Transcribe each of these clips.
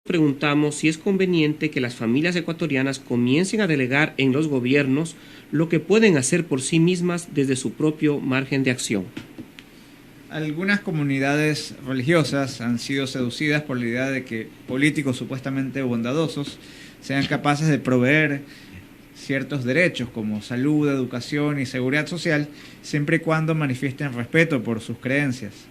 Preguntamos si es conveniente que las familias ecuatorianas comiencen a delegar en los gobiernos lo que pueden hacer por sí mismas desde su propio margen de acción. Algunas comunidades religiosas han sido seducidas por la idea de que políticos supuestamente bondadosos sean capaces de proveer ciertos derechos como salud, educación y seguridad social, siempre y cuando manifiesten respeto por sus creencias.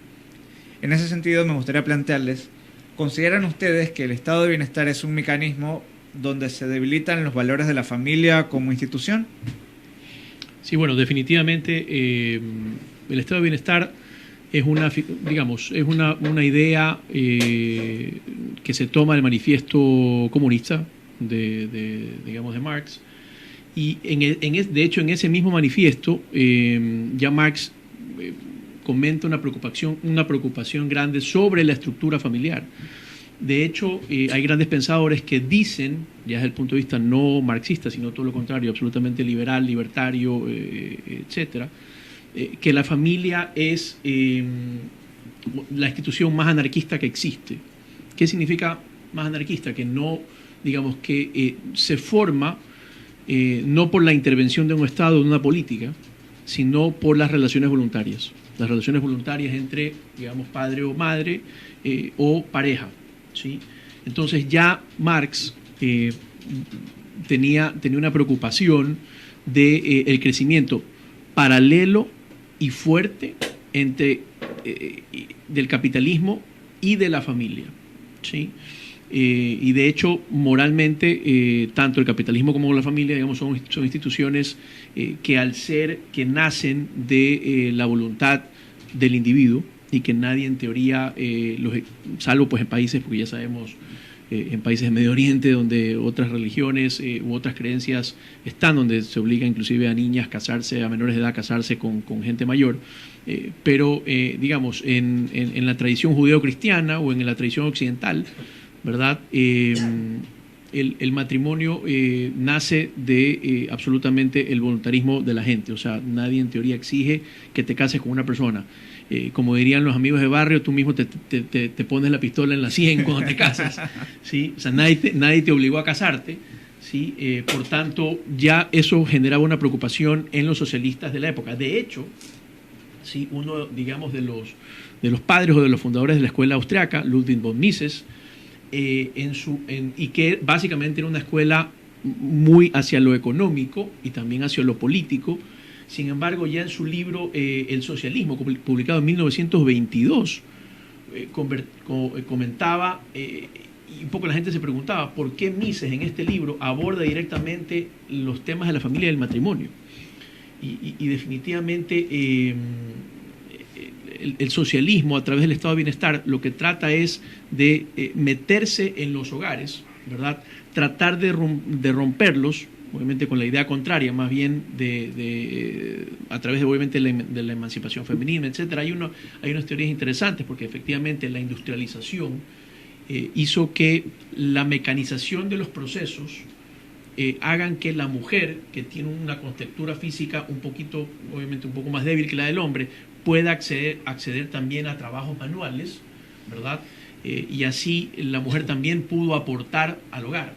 En ese sentido, me gustaría plantearles: ¿consideran ustedes que el estado de bienestar es un mecanismo donde se debilitan los valores de la familia como institución? Sí, bueno, definitivamente el estado de bienestar es una idea que se toma del manifiesto comunista de Marx, y de hecho en ese mismo manifiesto ya Marx comenta una preocupación grande sobre la estructura familiar. De hecho, hay grandes pensadores que dicen, ya desde el punto de vista no marxista, sino todo lo contrario, absolutamente liberal, libertario, etcétera, que la familia es la institución más anarquista que existe. ¿Qué significa más anarquista? Que no, digamos, que se forma no por la intervención de un Estado, de una política, sino por las relaciones voluntarias. Las relaciones voluntarias entre, digamos, padre o madre o pareja, ¿sí? Entonces ya Marx tenía una preocupación de el crecimiento paralelo y fuerte del capitalismo y de la familia, ¿sí? Y de hecho, moralmente, tanto el capitalismo como la familia, digamos, son instituciones que nacen de la voluntad del individuo, y que nadie en teoría, salvo pues en países, porque ya sabemos, en países de Medio Oriente, donde otras religiones u otras creencias están, donde se obliga inclusive a niñas a menores de edad, a casarse con gente mayor, pero digamos, en la tradición judeo-cristiana o en la tradición occidental, ¿verdad? El matrimonio nace de absolutamente el voluntarismo de la gente. O sea, nadie en teoría exige que te cases con una persona. Como dirían los amigos de barrio, tú mismo te pones la pistola en la 100 cuando te casas, ¿sí? O sea, nadie te obligó a casarte, ¿sí? Por tanto, ya eso generaba una preocupación en los socialistas de la época. De hecho, ¿sí? Uno, digamos, de los padres o de los fundadores de la escuela austriaca, Ludwig von Mises, y que básicamente era una escuela muy hacia lo económico y también hacia lo político. Sin embargo, ya en su libro El socialismo, publicado en 1922, comentaba, y un poco la gente se preguntaba, ¿por qué Mises en este libro aborda directamente los temas de la familia y del matrimonio? Y definitivamente el socialismo, a través del estado de bienestar, lo que trata es de meterse en los hogares, ¿verdad? Tratar de romperlos, obviamente con la idea contraria, más bien a través de, obviamente, de la emancipación femenina, etcétera. Hay unas teorías interesantes, porque efectivamente la industrialización hizo que la mecanización de los procesos hagan que la mujer, que tiene una contextura física obviamente un poco más débil que la del hombre, pueda acceder también a trabajos manuales, ¿verdad? Y así la mujer también pudo aportar al hogar,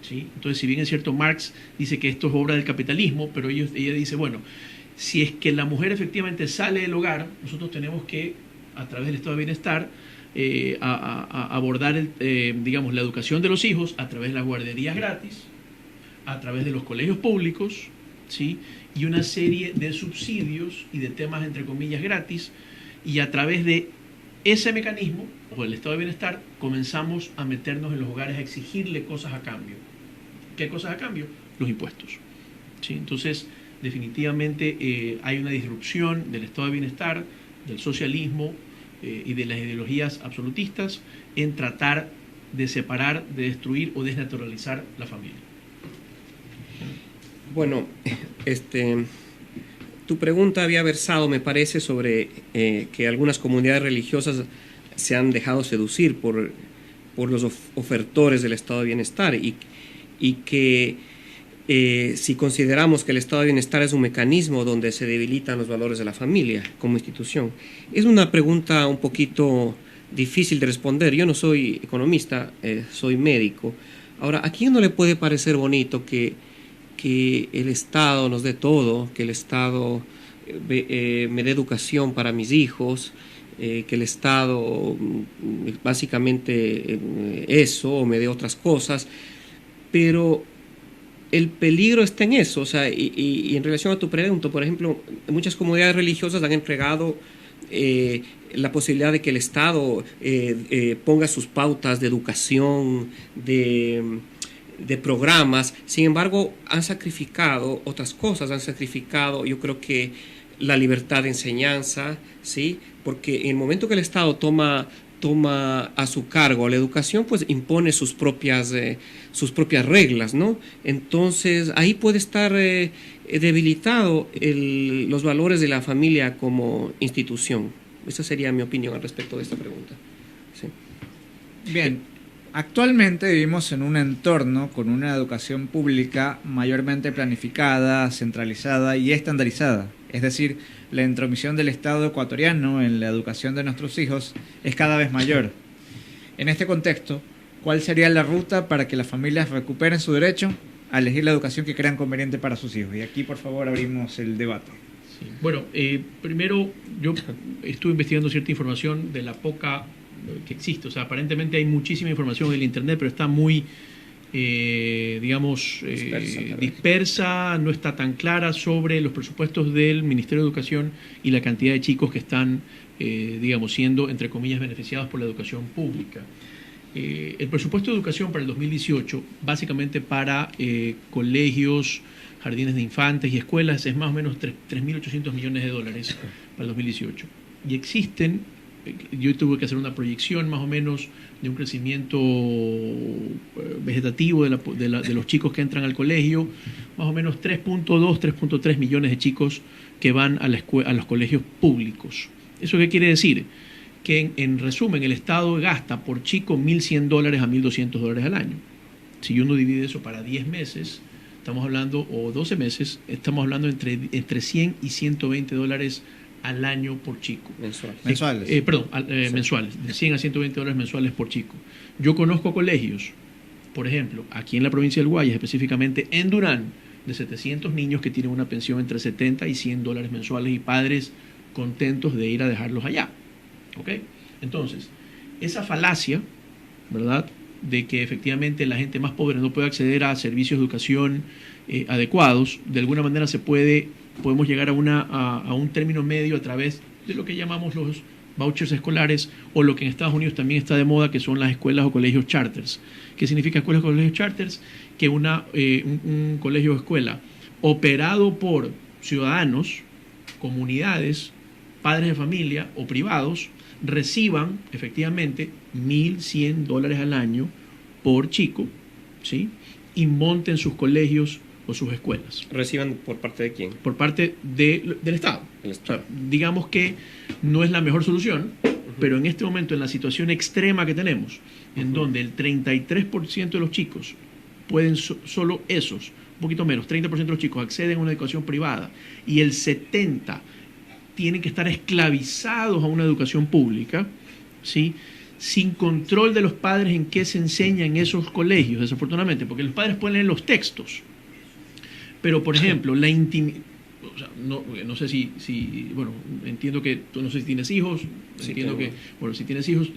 ¿sí? Entonces, si bien es cierto, Marx dice que esto es obra del capitalismo, pero ella dice, bueno, si es que la mujer efectivamente sale del hogar, nosotros tenemos que, a través del estado de bienestar, abordar digamos, la educación de los hijos a través de las guarderías gratis, a través de los colegios públicos, ¿sí? Y una serie de subsidios y de temas, entre comillas, gratis, y a través de ese mecanismo, o el estado de bienestar, comenzamos a meternos en los hogares, a exigirle cosas a cambio. ¿Qué cosas a cambio? Los impuestos, ¿sí? Entonces, definitivamente hay una disrupción del estado de bienestar, del socialismo y de las ideologías absolutistas en tratar de separar, de destruir o desnaturalizar la familia. Bueno, tu pregunta había versado, me parece, sobre que algunas comunidades religiosas se han dejado seducir por los ofertores del estado de bienestar y que si consideramos que el estado de bienestar es un mecanismo donde se debilitan los valores de la familia como institución. Es una pregunta un poquito difícil de responder. Yo no soy economista, soy médico. Ahora, ¿a quién no le puede parecer bonito que el Estado nos dé todo, que el Estado me dé educación para mis hijos, que el Estado básicamente eso, o me dé otras cosas? Pero el peligro está en eso, o sea, y en relación a tu pregunta, por ejemplo, muchas comunidades religiosas han entregado la posibilidad de que el Estado ponga sus pautas de educación, de programas. Sin embargo, han sacrificado otras cosas, han sacrificado, yo creo que la libertad de enseñanza, ¿sí? Porque en el momento que el Estado toma a su cargo la educación, pues impone sus propias reglas, ¿no? Entonces, ahí puede estar debilitado los valores de la familia como institución. Esa sería mi opinión al respecto de esta pregunta. Sí. Bien, actualmente vivimos en un entorno con una educación pública mayormente planificada, centralizada y estandarizada. Es decir, la intromisión del Estado ecuatoriano en la educación de nuestros hijos es cada vez mayor. En este contexto, ¿cuál sería la ruta para que las familias recuperen su derecho a elegir la educación que crean conveniente para sus hijos? Y aquí, por favor, abrimos el debate. Sí. Bueno, primero yo estuve investigando cierta información de la poca que existe. O sea, aparentemente hay muchísima información en el Internet, pero está muy, dispersa, no está tan clara sobre los presupuestos del Ministerio de Educación y la cantidad de chicos que están, siendo, entre comillas, beneficiados por la educación pública. El presupuesto de educación para el 2018, básicamente para colegios, jardines de infantes y escuelas, es más o menos 3.800 millones de dólares para el 2018. Y existen, yo tuve que hacer una proyección más o menos de un crecimiento vegetativo de los chicos que entran al colegio, más o menos 3.2, 3.3 millones de chicos que van a los colegios públicos. ¿Eso qué quiere decir? Que en resumen el Estado gasta por chico $1.100 a $1.200 al año. Si uno divide eso para 10 meses, estamos hablando, o 12 meses, estamos hablando entre 100 y 120 dólares al año por chico. Mensuales. Mensuales, de 100 a 120 dólares mensuales por chico. Yo conozco colegios, por ejemplo, aquí en la provincia del Guayas, específicamente en Durán, de 700 niños que tienen una pensión entre 70 y 100 dólares mensuales y padres contentos de ir a dejarlos allá. ¿Ok? Entonces, esa falacia, ¿verdad?, de que efectivamente la gente más pobre no puede acceder a servicios de educación adecuados, de alguna manera podemos llegar a un término medio a través de lo que llamamos los vouchers escolares, o lo que en Estados Unidos también está de moda, que son las escuelas o colegios charters. ¿Qué significa escuelas o colegios charters? Que un colegio o escuela operado por ciudadanos, comunidades, padres de familia o privados, reciban efectivamente $1.100 al año por chico, ¿sí?, y monten sus colegios o sus escuelas. ¿Reciban por parte de quién? Por parte del Estado. El Estado. O sea, digamos que no es la mejor solución, pero en este momento, en la situación extrema que tenemos, en donde el 33% de los chicos pueden, solo esos, un poquito menos, 30% de los chicos acceden a una educación privada, y el 70% tienen que estar esclavizados a una educación pública, ¿sí?, sin control de los padres en qué se enseña en esos colegios, desafortunadamente, porque los padres pueden leer los textos, pero, por ejemplo, la intimidad, o sea, no sé si, bueno, entiendo que tú no sé si tienes hijos, sí, entiendo que, bueno, si tienes hijos,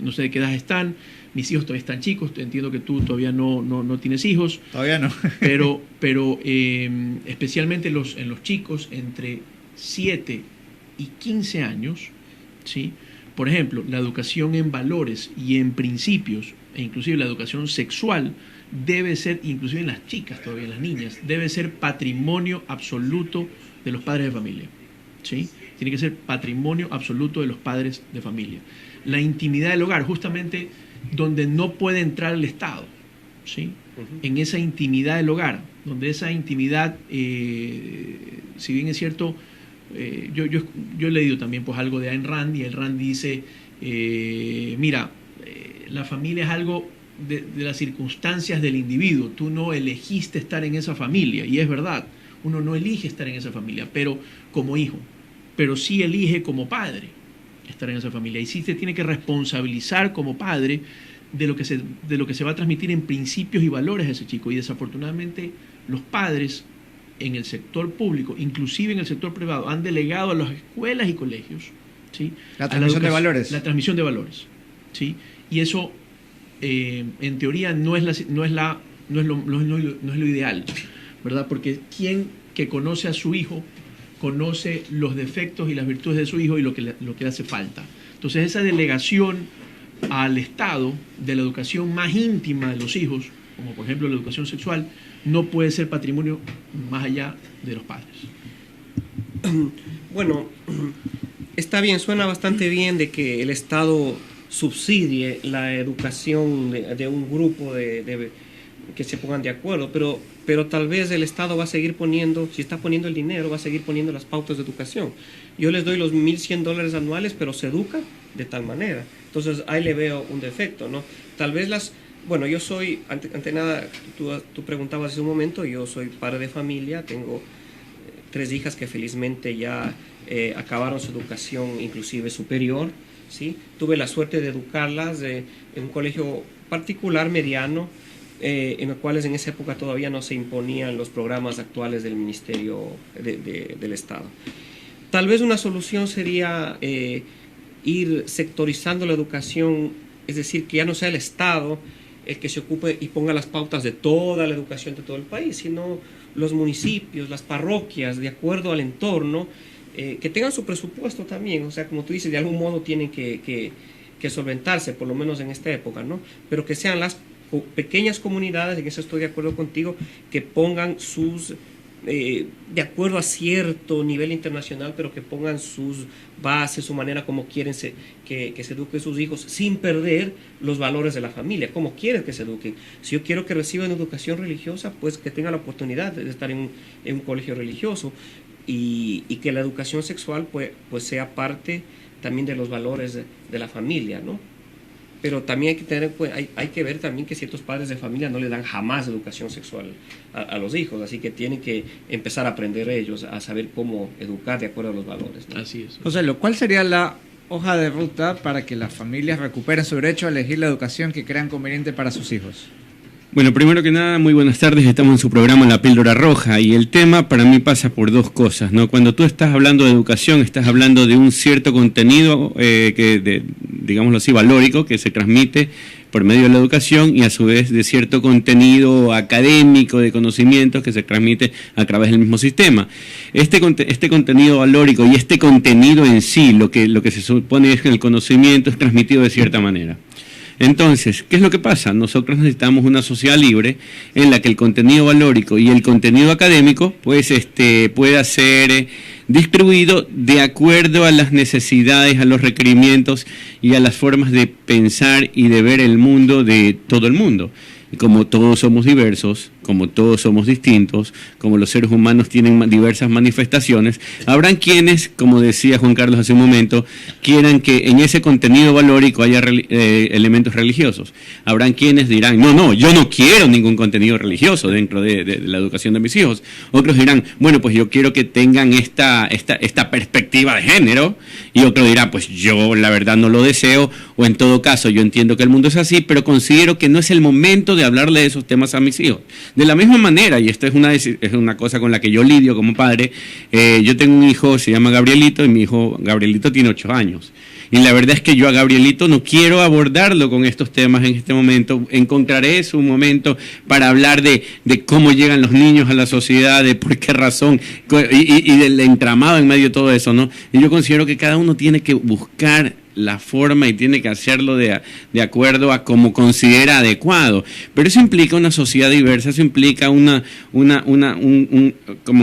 no sé de qué edad están, mis hijos todavía están chicos, entiendo que tú todavía no tienes hijos. Todavía no. pero especialmente en los chicos entre 7 y 15 años, ¿sí? Por ejemplo, la educación en valores y en principios, e inclusive la educación sexual, debe ser, inclusive en las chicas todavía, en las niñas, debe ser patrimonio absoluto de los padres de familia, ¿sí? Tiene que ser patrimonio absoluto de los padres de familia. La intimidad del hogar, justamente donde no puede entrar el Estado, ¿sí? En esa intimidad del hogar, donde esa intimidad, si bien es cierto, yo he leído también pues algo de Ayn Rand, y Ayn Rand dice, la familia es algo de las circunstancias del individuo, tú no elegiste estar en esa familia, y es verdad, uno no elige estar en esa familia, pero como hijo, pero sí elige como padre, estar en esa familia. Y sí se tiene que responsabilizar como padre de lo que se va a transmitir en principios y valores a ese chico. Y desafortunadamente los padres en el sector público, inclusive en el sector privado, han delegado a las escuelas y colegios, ¿sí?, la transmisión de valores. La transmisión de valores, ¿sí? Y eso, en teoría, no es lo ideal, ¿verdad? Porque quien que conoce a su hijo conoce los defectos y las virtudes de su hijo y lo que le hace falta. Entonces, esa delegación al Estado de la educación más íntima de los hijos, como por ejemplo la educación sexual, no puede ser patrimonio más allá de los padres. Bueno, está bien, suena bastante bien de que el Estado subsidie la educación de un grupo que se pongan de acuerdo, pero tal vez el Estado va a seguir poniendo, si está poniendo el dinero, va a seguir poniendo las pautas de educación. Yo les doy los $1,100 anuales, pero se educa de tal manera. Entonces ahí le veo un defecto, ¿no? Tal vez bueno, yo soy, ante nada, tú preguntabas hace un momento, yo soy padre de familia, tengo 3 hijas que felizmente ya acabaron su educación inclusive superior, ¿sí? Tuve la suerte de educarlas en un colegio particular, mediano, en los cuales en esa época todavía no se imponían los programas actuales del Ministerio del Estado. Tal vez una solución sería ir sectorizando la educación, es decir, que ya no sea el Estado el que se ocupe y ponga las pautas de toda la educación de todo el país, sino los municipios, las parroquias, de acuerdo al entorno, que tengan su presupuesto también, o sea, como tú dices, de algún modo tienen que solventarse, por lo menos en esta época, ¿no? Pero que sean las pequeñas comunidades, en eso estoy de acuerdo contigo, que pongan sus, de acuerdo a cierto nivel internacional, pero que pongan sus bases, su manera como quieren que se eduquen sus hijos, sin perder los valores de la familia, como quieren que se eduquen. Si yo quiero que reciban educación religiosa, pues que tengan la oportunidad de estar en un colegio religioso, y que la educación sexual pues sea parte también de los valores de la familia, ¿no? Pero también hay que ver también que ciertos padres de familia no le dan jamás educación sexual a los hijos, así que tienen que empezar a aprender ellos a saber cómo educar de acuerdo a los valores, ¿no? Así es. José, ¿cuál sería la hoja de ruta para que las familias recuperen su derecho a elegir la educación que crean conveniente para sus hijos? Bueno, primero que nada, muy buenas tardes. Estamos en su programa La Píldora Roja y el tema para mí pasa por 2 cosas, ¿no? Cuando tú estás hablando de educación, estás hablando de un cierto contenido digámoslo así, valórico, que se transmite por medio de la educación, y a su vez de cierto contenido académico de conocimientos que se transmite a través del mismo sistema. Este contenido valórico y este contenido en sí, lo que se supone es que el conocimiento es transmitido de cierta manera. Entonces, ¿qué es lo que pasa? Nosotros necesitamos una sociedad libre en la que el contenido valórico y el contenido académico pues pueda ser distribuido de acuerdo a las necesidades, a los requerimientos y a las formas de pensar y de ver el mundo de todo el mundo. Como todos somos diversos, como todos somos distintos, como los seres humanos tienen diversas manifestaciones, habrán quienes, como decía Juan Carlos hace un momento, quieran que en ese contenido valórico haya elementos religiosos. Habrán quienes dirán, no, yo no quiero ningún contenido religioso dentro de la educación de mis hijos. Otros dirán, bueno, pues yo quiero que tengan esta perspectiva de género, y otro dirá, pues yo la verdad no lo deseo, o en todo caso yo entiendo que el mundo es así, pero considero que no es el momento de hablarle de esos temas a mis hijos. De la misma manera, y esto es una cosa con la que yo lidio como padre, yo tengo un hijo, se llama Gabrielito, y mi hijo Gabrielito tiene 8 años. Y la verdad es que yo a Gabrielito no quiero abordarlo con estos temas en este momento. Encontraré su momento para hablar de cómo llegan los niños a la sociedad, de por qué razón, y del entramado en medio de todo eso, ¿no? Y yo considero que cada uno tiene que buscar la forma y tiene que hacerlo de acuerdo a como considera adecuado. Pero eso implica una sociedad diversa, eso implica como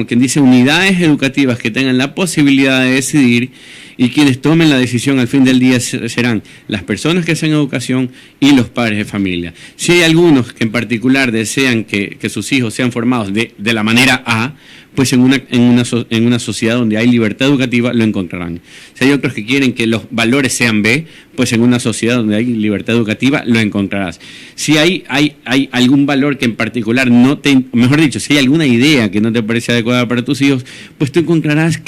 quien dice, unidades educativas que tengan la posibilidad de decidir, y quienes tomen la decisión al fin del día serán las personas que hacen educación y los padres de familia. Si hay algunos que en particular desean que sus hijos sean formados de la manera A, pues en una sociedad donde hay libertad educativa lo encontrarán. Si hay otros que quieren que los valores sean B, pues en una sociedad donde hay libertad educativa lo encontrarás. Si hay algún valor que en particular si hay alguna idea que no te parece adecuada para tus hijos, pues tú encontrarás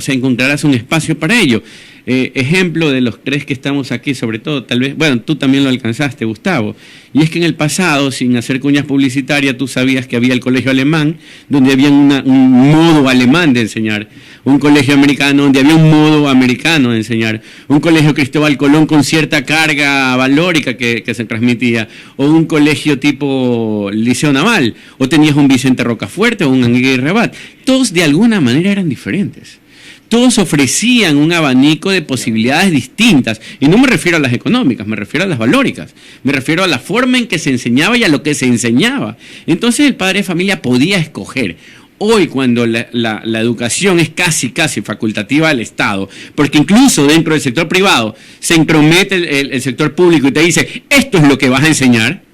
encontrarás un espacio para ello. ejemplo de los 3 que estamos aquí, sobre todo, tal vez, bueno, tú también lo alcanzaste, Gustavo, y es que en el pasado, sin hacer cuñas publicitarias, tú sabías que había el colegio alemán, donde había un modo alemán de enseñar, un colegio americano donde había un modo americano de enseñar, un colegio Cristóbal Colón con cierta carga valórica que se transmitía, o un colegio tipo Liceo Naval, o tenías un Vicente Rocafuerte o un Anguilla y Rabat. Todos de alguna manera eran diferentes. Todos ofrecían un abanico de posibilidades distintas, y no me refiero a las económicas, me refiero a las valóricas, me refiero a la forma en que se enseñaba y a lo que se enseñaba. Entonces el padre de familia podía escoger. Hoy, cuando la educación es casi facultativa al Estado, porque incluso dentro del sector privado se entromete el sector público y te dice, esto es lo que vas a enseñar,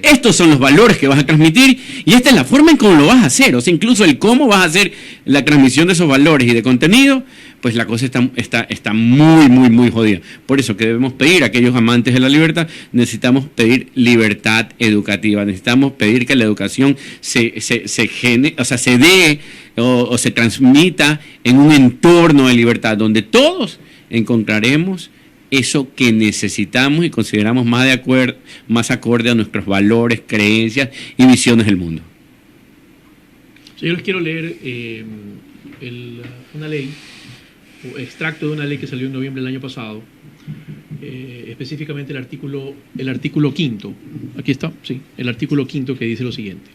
estos son los valores que vas a transmitir y esta es la forma en cómo lo vas a hacer. O sea, incluso el cómo vas a hacer la transmisión de esos valores y de contenido, pues la cosa está muy jodida. Por eso que debemos pedir a aquellos amantes de la libertad, necesitamos pedir libertad educativa, necesitamos pedir que la educación se dé o se transmita en un entorno de libertad, donde todos encontraremos eso que necesitamos y consideramos más acorde a nuestros valores, creencias y visiones del mundo. Yo les quiero leer una ley, o extracto de una ley que salió en noviembre del año pasado, específicamente el artículo quinto. Aquí está, sí, el artículo quinto, que dice lo siguiente.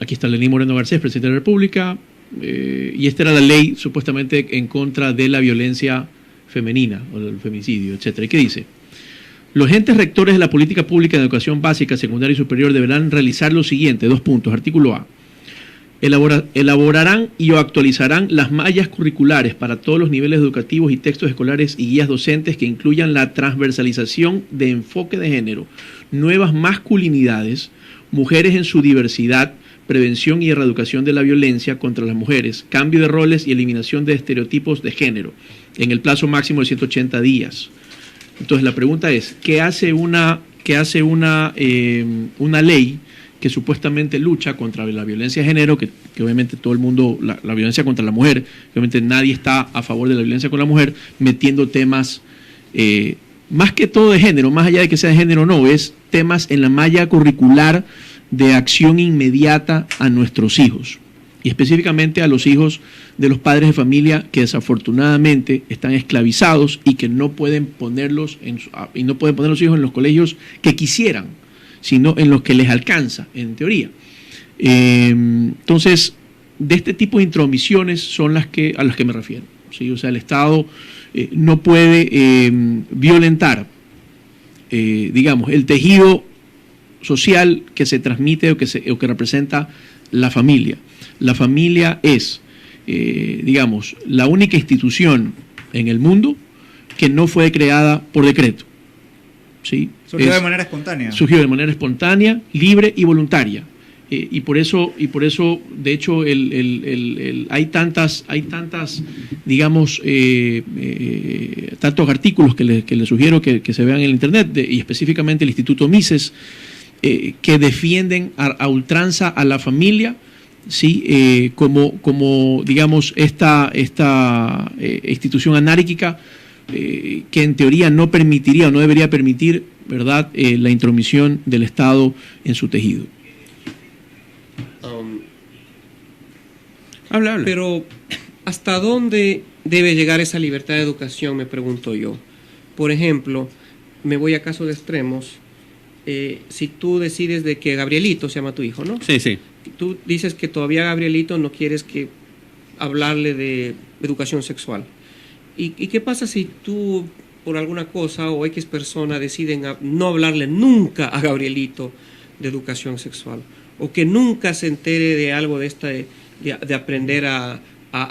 Aquí está Lenín Moreno Garcés, presidente de la República, y esta era la ley supuestamente en contra de la violencia femenina o del feminicidio, etcétera. ¿Y qué dice? Los entes rectores de la política pública de educación básica, secundaria y superior deberán realizar lo siguiente, 2 puntos. Artículo A. Elaborarán y o actualizarán las mallas curriculares para todos los niveles educativos y textos escolares y guías docentes que incluyan la transversalización de enfoque de género, nuevas masculinidades, mujeres en su diversidad, prevención y erradicación de la violencia contra las mujeres, cambio de roles y eliminación de estereotipos de género, en el plazo máximo de 180 días. Entonces la pregunta es, ¿qué hace una ley que supuestamente lucha contra la violencia de género, que obviamente todo el mundo, la violencia contra la mujer, obviamente nadie está a favor de la violencia con la mujer, metiendo temas, más que todo de género, más allá de que sea de género o no, es temas en la malla curricular de acción inmediata a nuestros hijos, y específicamente a los hijos de los padres de familia que desafortunadamente están esclavizados y que no pueden ponerlos los hijos en los colegios que quisieran, sino en los que les alcanza, en teoría. Entonces, de este tipo de intromisiones son a las que me refiero, ¿sí? O sea, el Estado no puede violentar, digamos, el tejido social que se transmite o que representa la familia. La familia es, digamos, la única institución en el mundo que no fue creada por decreto. ¿Sí? Surgió de manera espontánea. Surgió de manera espontánea, libre y voluntaria. Y por eso, de hecho, hay tantas, digamos, tantos artículos que les sugiero que se vean en el Internet, y específicamente el Instituto Mises, que defienden a ultranza a la familia, ¿sí? Como digamos, esta institución anárquica, que en teoría no permitiría o no debería permitir, ¿verdad?, la intromisión del Estado en su tejido. Habla. Pero, ¿hasta dónde debe llegar esa libertad de educación? Me pregunto yo. Por ejemplo, me voy a casos de extremos. Si tú decides de que Gabrielito se llama tu hijo, ¿no? Sí. Tú dices que todavía Gabrielito no quieres hablarle de educación sexual. ¿Y qué pasa si tú, por alguna cosa, o X persona deciden no hablarle nunca a Gabrielito de educación sexual? O que nunca se entere de algo de aprender a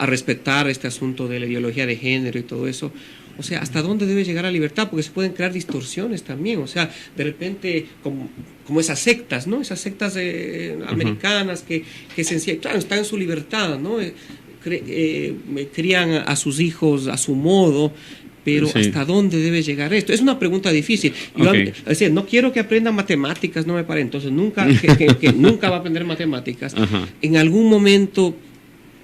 respetar este asunto de la ideología de género y todo eso. O sea, ¿hasta dónde debe llegar la libertad? Porque se pueden crear distorsiones también. O sea, de repente, como esas sectas, ¿no? Esas sectas americanas que claro, están en su libertad, ¿no? Crían a sus hijos a su modo, pero sí. ¿Hasta dónde debe llegar esto? Es una pregunta difícil. Okay. Es decir, no quiero que aprendan matemáticas, no me parece. Entonces, nunca va a aprender matemáticas. Ajá. En algún momento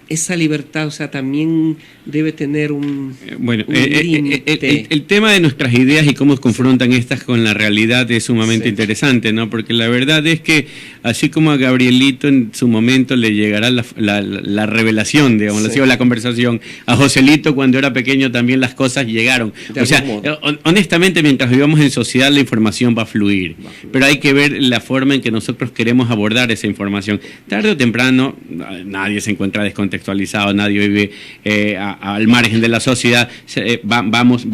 esa libertad, o sea, también debe tener un límite. El tema de nuestras ideas y cómo confrontan estas con la realidad es sumamente interesante, ¿no? Porque la verdad es que así como a Gabrielito en su momento le llegará la revelación, digamos, la conversación, a Joselito cuando era pequeño también las cosas llegaron. O sea, honestamente, mientras vivamos en sociedad la información va a fluir, pero hay que ver la forma en que nosotros queremos abordar esa información. Tarde o temprano nadie se encuentra descontextualizado, nadie vive al margen de la sociedad, vamos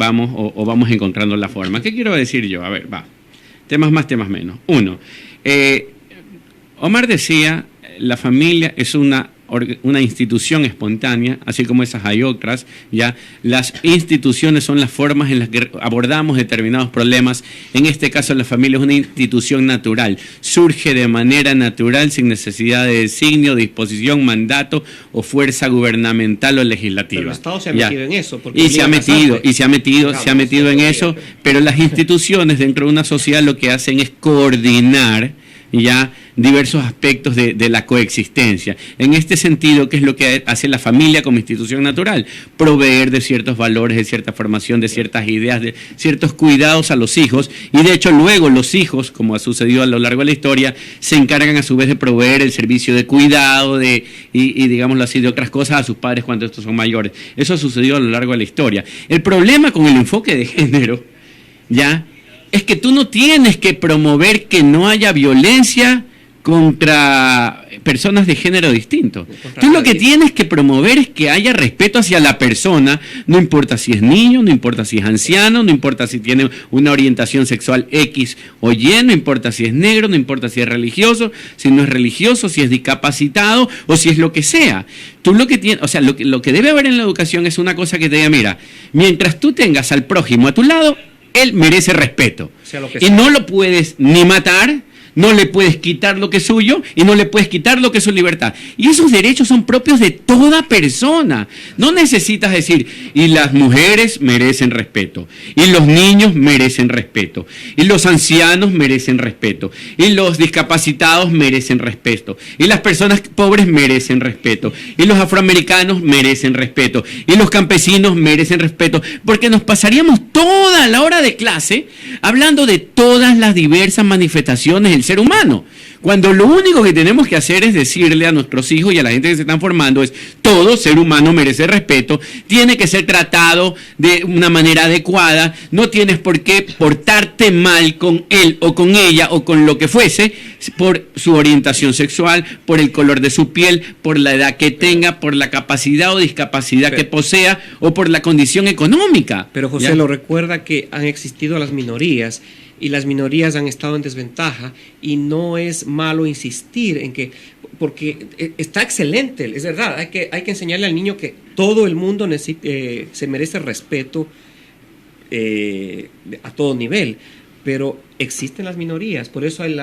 encontrando la forma. ¿Qué quiero decir yo? A ver, temas más, temas menos. Uno, Omar decía, la familia es una institución espontánea, así como esas hay otras, ya. Las instituciones son las formas en las que abordamos determinados problemas. En este caso, la familia es una institución natural, surge de manera natural, sin necesidad de designio, disposición, mandato o fuerza gubernamental o legislativa. Pero el Estado se ha metido en eso. Y se ha metido en eso, pero las instituciones dentro de una sociedad lo que hacen es coordinar ya diversos aspectos de la coexistencia. En este sentido, ¿qué es lo que hace la familia como institución natural? Proveer de ciertos valores, de cierta formación, de ciertas ideas, de ciertos cuidados a los hijos, y de hecho luego los hijos, como ha sucedido a lo largo de la historia, se encargan a su vez de proveer el servicio de cuidado y digámoslo así, de otras cosas a sus padres cuando estos son mayores. Eso ha sucedido a lo largo de la historia. El problema con el enfoque de género, ya, es que tú no tienes que promover que no haya violencia contra personas de género distinto. Tú lo que tienes que promover es que haya respeto hacia la persona, no importa si es niño, no importa si es anciano, no importa si tiene una orientación sexual X o Y, no importa si es negro, no importa si es religioso, si no es religioso, si es discapacitado o si es lo que sea. Tú lo que tienes, o sea, lo que debe haber en la educación es una cosa que te diga, mira, mientras tú tengas al prójimo a tu lado, él merece respeto. Y no lo puedes ni matar, no le puedes quitar lo que es suyo y no le puedes quitar lo que es su libertad. Y esos derechos son propios de toda persona. No necesitas decir, y las mujeres merecen respeto, y los niños merecen respeto, y los ancianos merecen respeto, y los discapacitados merecen respeto, y las personas pobres merecen respeto, y los afroamericanos merecen respeto, y los campesinos merecen respeto, porque nos pasaríamos toda la hora de clase hablando de todas las diversas manifestaciones del ser humano, cuando lo único que tenemos que hacer es decirle a nuestros hijos y a la gente que se están formando es: todo ser humano merece respeto, tiene que ser tratado de una manera adecuada, no tienes por qué portarte mal con él o con ella o con lo que fuese por su orientación sexual, por el color de su piel, por la edad que tenga, por la capacidad o discapacidad que posea o por la condición económica. Pero José, lo recuerda que han existido las minorías y las minorías han estado en desventaja, y no es malo insistir en que, porque está excelente, es verdad, hay que enseñarle al niño que todo el mundo se merece respeto a todo nivel, pero existen las minorías, por eso hay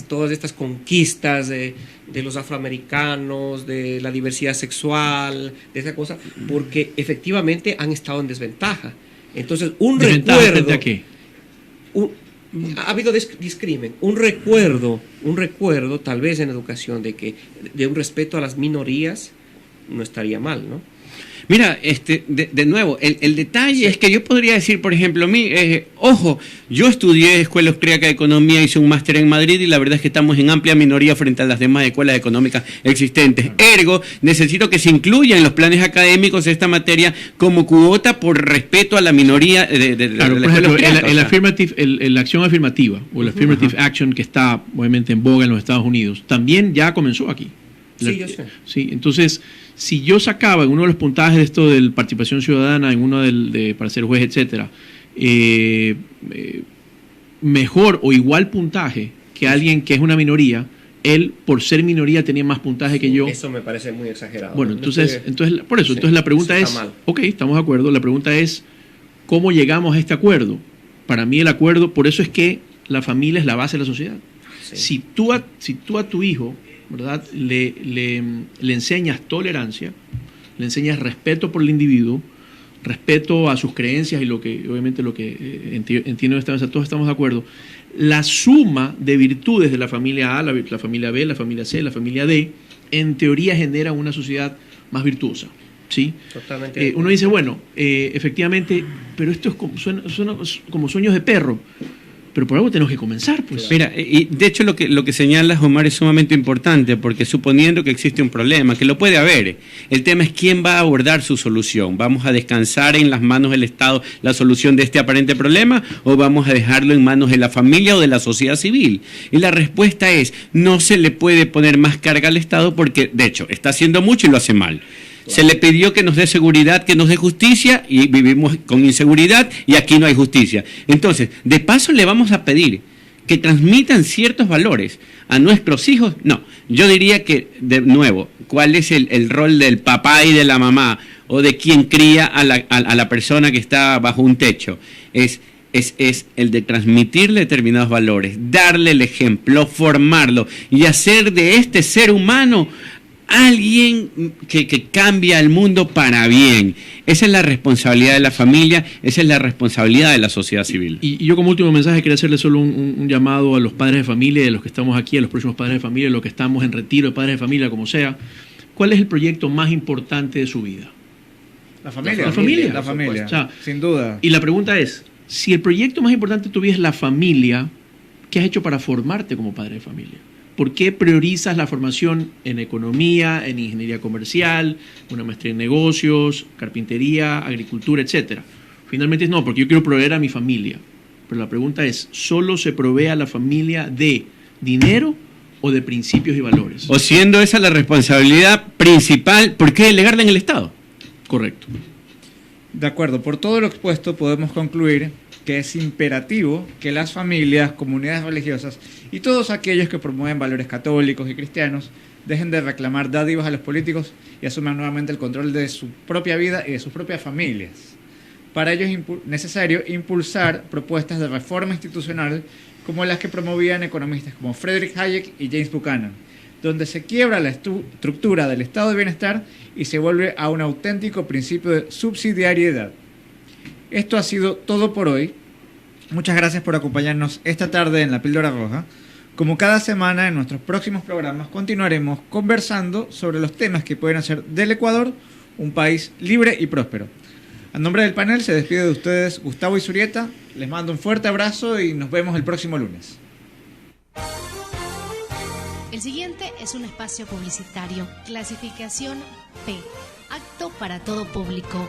todas estas conquistas de los afroamericanos, de la diversidad sexual, de esa cosa, porque efectivamente han estado en desventaja. Entonces, un recuerdo... ¿De qué? Ha habido discrimen, un recuerdo tal vez en educación de un respeto a las minorías no estaría mal, ¿no? Mira, de nuevo, el detalle es que yo podría decir, por ejemplo, ojo, yo estudié Escuela Austríaca de Economía, hice un máster en Madrid y la verdad es que estamos en amplia minoría frente a las demás escuelas económicas existentes. Ergo, necesito que se incluya en los planes académicos esta materia como cuota por respeto a la minoría claro, por ejemplo, la acción afirmativa o la affirmative action que está obviamente en boga en los Estados Unidos, también ya comenzó aquí. Sí, yo sé. Sí, entonces, si yo sacaba en uno de los puntajes de esto de participación ciudadana, en uno para ser juez, etcétera, mejor o igual puntaje que alguien que es una minoría, él por ser minoría tenía más puntaje que yo. Eso me parece muy exagerado. Bueno, entonces por eso, entonces la pregunta es, ok, estamos de acuerdo, la pregunta es, ¿cómo llegamos a este acuerdo? Para mí el acuerdo, por eso es que la familia es la base de la sociedad. Sí. Si tú a tu hijo, ¿verdad?, le enseñas tolerancia, le enseñas respeto por el individuo, respeto a sus creencias y obviamente lo que entiendo esta mesa, todos estamos de acuerdo, la suma de virtudes de la familia A, la familia B, la familia C, la familia D, en teoría generan una sociedad más virtuosa. ¿Sí? Totalmente. Uno dice, bueno, efectivamente, pero esto es suena como sueños de perro. Pero por algo tenemos que comenzar, pues. Mira, y de hecho lo que señalas, Omar, es sumamente importante, porque suponiendo que existe un problema, que lo puede haber, el tema es quién va a abordar su solución. ¿Vamos a descansar en las manos del Estado la solución de este aparente problema o vamos a dejarlo en manos de la familia o de la sociedad civil? Y la respuesta es, no se le puede poner más carga al Estado porque, de hecho, está haciendo mucho y lo hace mal. Se le pidió que nos dé seguridad, que nos dé justicia, y vivimos con inseguridad y aquí no hay justicia. Entonces, de paso le vamos a pedir que transmitan ciertos valores a nuestros hijos. No, yo diría que, de nuevo, ¿cuál es el rol del papá y de la mamá o de quien cría a la persona que está bajo un techo? Es el de transmitirle determinados valores, darle el ejemplo, formarlo y hacer de este ser humano alguien que cambia el mundo para bien. Esa es la responsabilidad de la familia, esa es la responsabilidad de la sociedad civil. Y yo como último mensaje quería hacerle solo un llamado a los padres de familia, de los que estamos aquí, a los próximos padres de familia, los que estamos en retiro de padres de familia, como sea. ¿Cuál es el proyecto más importante de su vida? La familia. La familia. O sea, sin duda. Y la pregunta es, si el proyecto más importante de tu vida es la familia, ¿qué has hecho para formarte como padre de familia? ¿Por qué priorizas la formación en economía, en ingeniería comercial, una maestría en negocios, carpintería, agricultura, etcétera? Finalmente no, porque yo quiero proveer a mi familia. Pero la pregunta es, ¿solo se provee a la familia de dinero o de principios y valores? O siendo esa la responsabilidad principal, ¿por qué delegarla en el Estado? Correcto. De acuerdo, por todo lo expuesto podemos concluir que es imperativo que las familias, comunidades religiosas y todos aquellos que promueven valores católicos y cristianos dejen de reclamar dádivas a los políticos y asuman nuevamente el control de su propia vida y de sus propias familias. Para ello es necesario impulsar propuestas de reforma institucional como las que promovían economistas como Friedrich Hayek y James Buchanan, donde se quiebra la estructura del estado de bienestar y se vuelve a un auténtico principio de subsidiariedad. Esto ha sido todo por hoy. Muchas gracias por acompañarnos esta tarde en La Píldora Roja. Como cada semana en nuestros próximos programas continuaremos conversando sobre los temas que pueden hacer del Ecuador un país libre y próspero. A nombre del panel se despide de ustedes Gustavo Izurieta. Les mando un fuerte abrazo y nos vemos el próximo lunes. El siguiente es un espacio publicitario. Clasificación P. Apto para todo público.